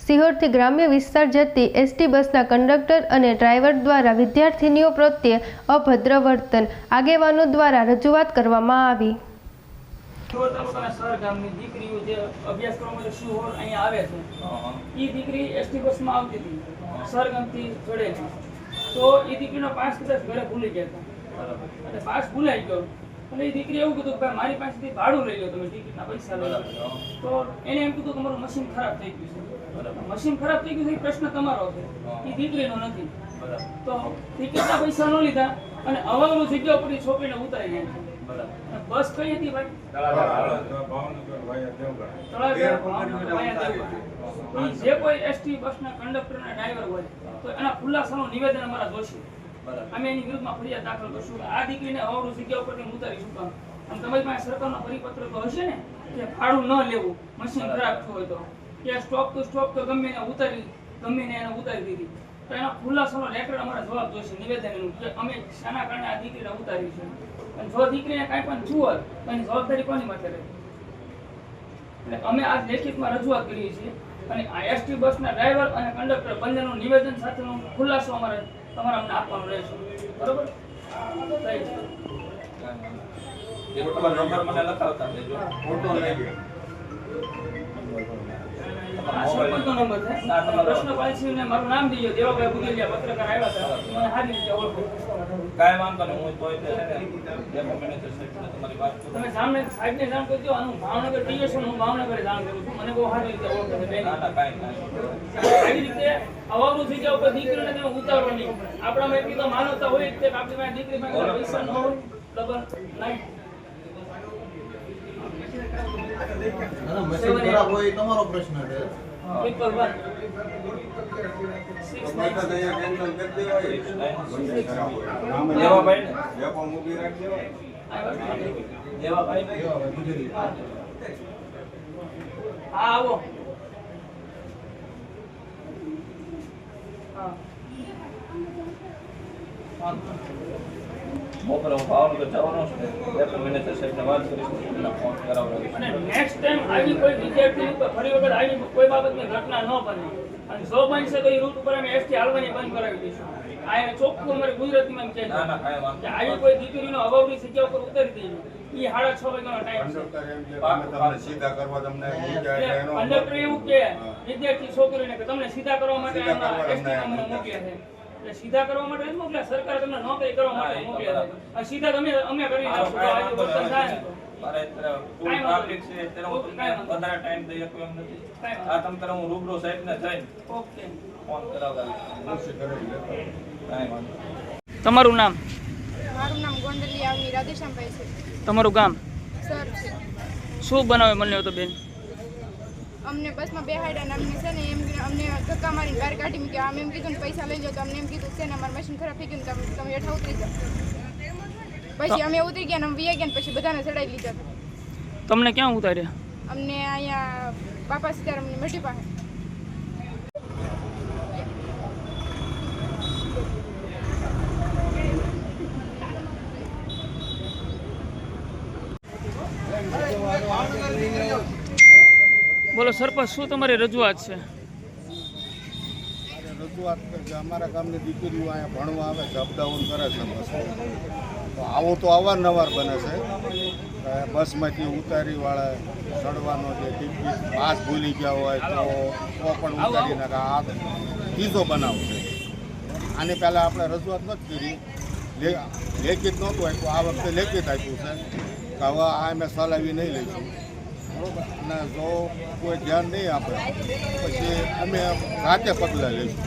સિહોરથી ગ્રામ્ય વિસ્તાર જતી એસટી બસના કંડક્ટર અને ડ્રાઈવર દ્વારા વિદ્યાર્થીનીઓ પ્રત્યે અભદ્ર વર્તન, આગેવાનો દ્વારા રજૂઆત કરવામાં આવી. સર ગામની દીકરીઓ જે અભ્યાસ કરવા માટે સિહોર અહીંયા આવે છે, એ દીકરી એસટી બસમાં આવતી હતી, સર ગામથી ચડેલી. તો એ દીકરીનો પાસ કદાચ ઘરે ભૂલી ગયા હતા અને પાસ ભૂલાઈ ગયો. અને એ દીકરી એવું કીધું કે ભાઈ મારી પાસેથી ભાડું લઈ લો, તમે ટિકિટના પૈસા લઈ લો. તો એને એમ કીધું તમારું મશીન ખરાબ થઈ ગયું છે. મશીન ખરાબ થઈ ગયું છે એ પ્રશ્ન તમારો છે, એ દીકરીનો નથી. તો ટિકિટના પૈસા ન લીધા અને અવાવરું જગ્યા ઉપર છોકરીને ઉતારી ગયા. બસ કઈ હતી ભાઈ? જે કોઈ એસટી બસના કંડક્ટર અને ડ્રાઈવર હોય તો એના ખુલાસાનું નિવેદન અમારા જોશે. અમે એની વિરુદ્ધમાં ફરિયાદ દાખલ કરશું કે આ દીકરીને અવાવરું જગ્યા ઉપરથી ઉતારીશું કામ. અને તમારી પાસે સરકારનો પરિપત્ર તો હશે ને કે ભાડું ન લેવું મશીન ખરાબ થયું હોય તો, કે સ્ટોપ તો ગમે એને ઉતારી દીધી. તો એના ખુલાસાનો રેકોર્ડ અમારા જવાબ જોશે, નિવેદન એનું કે અમે શાના કારણે આ દીકરીને ઉતારી છે. અને જો દીકરીને કાંઈ પણ થયું હોય તો એની જવાબદારી કોની માથે રહે? એટલે અમે આ લેખિતમાં રજૂઆત કરીએ છીએ અને આ એસટી બસના ડ્રાઈવર અને કંડક્ટર બંનેનું નિવેદન સાથેનો ખુલાસો અમારે તમારે અમને આપવાનો રહેશે. બરોબર? પ્રશ્નપાલસિંહને મારું નામ દીજો, દેવાભાઈ બુગેલિયા પત્રકાર આવ્યા હતા, મને સારી રીતે ઓળખો. કાંઈ વાંધો નહીં, હું કોઈ તમે સાહેબને જાણ કરી દો. હું ભાવનગર ટીએસ હું ભાવનગર જાણ કરું છું, મને બહુ સારી રીતે ઓળખે છે. આવી રીતે અવાવરું થઈ ગયા ઉપર દીકરીને તમે ઉતારો નહીં. આપણામાં એટલી તો માનવતા હોય જ કે આપણી પાસે દીકરી પાસે પૈસા ન હોય ડબલ નહીં. તમારો પ્રશ્ન છે. આવો બપોરે હું ભાવનગર જવાનો છું, મેનેજર સાહેબને વાત કરીશું, ફોન કરાવડાવીશ. અને નેક્સ્ટ ટાઈમ આવી કોઈ વિદ્યાર્થી ઉપર ફરી વખત આવી કોઈ બાબતની ઘટના ન બને. અને જો બનશે તો એ રૂટ ઉપર અમે એસટી હાલવાની બંધ કરાવી દઈશું. આ એને ચોખ્ખું અમારે ગુજરાતીમાં એમ કહે છે કે આવી કોઈ દીકરીનો અવાવરી જગ્યા ઉપર ઉતારી દઈએ. એ 6:30 વાગ્યાનો ટાઈમ છે. કંડક્ટર એવું કે વિદ્યાર્થી છોકરીને કે તમને સીધા કરવા માટે એસટી અમને મોકલ્યા છે. એટલે સીધા કરવા માટે નથી મોકલ્યા, સરકાર તમને નોકરી કરવા માટે મોકલ્યા છે. સીધા તમે અમે કરી નાખશું. આજે વર્તન થાય તો મારે ટ્રાફિક છે ત્યારે હું વધારે ટાઈમ દઈ શકું એમ નથી. આ તમ તારે હું રૂબરૂ સાહેબને જઈને ઓકે ફોન કરાવડાવીશ. તમારું નામ? મારું નામ ગોંડલિયા રાધેશ્યામભાઈ છે. તમારું ગામ? સર છે. શું બનાવે મળ્યો હતો બેન? અમને બસમાં બેહાડ્યા ને અમને છે ને એમ અમને ધક્કા મારીને બહાર કાઢી મૂક્યા. અમે એમ કીધું ને પૈસા લઈ લો તો અમને એમ કીધું છે ને અમારું મશીન ખરાબ થઈ ગયું, તમે હેઠા ઉતરી જાઓ. પછી અમે ઉતરી ગયા ને અમે વી ગયા પછી બધાને ચડાવી લીધા. તમને ક્યાં ઉતાર્યા? અમને અહીંયા બાપા સીતારામની મઢી પાસે. બોલો સરપંચ, શું તમારી રજૂઆત છે? રજૂઆત કે અમારા ગામની દીકરીઓ અહીંયા ભણવા આવે છે, અપડાઉન કરે છે બસમાં. તો આવું તો અવારનવાર બને છે. બસમાંથી ઉતારીવાળા ચડવાનો જે ટિકિટ પાસ ભૂલી ગયા હોય તો પણ ઉતારી નાખે. આ ત્રીજો બનાવ છે. આની પહેલાં આપણે રજૂઆત નથી કરી, લેખિત નહોતું આપ્યું. આ વખતે લેખિત આપ્યું છે કે હવે આ અમે ચલાવી નહીં લઈશું. અને જો કોઈ ધ્યાન નહીં આપે પછી અમે રાતે પગલાં લઈશું.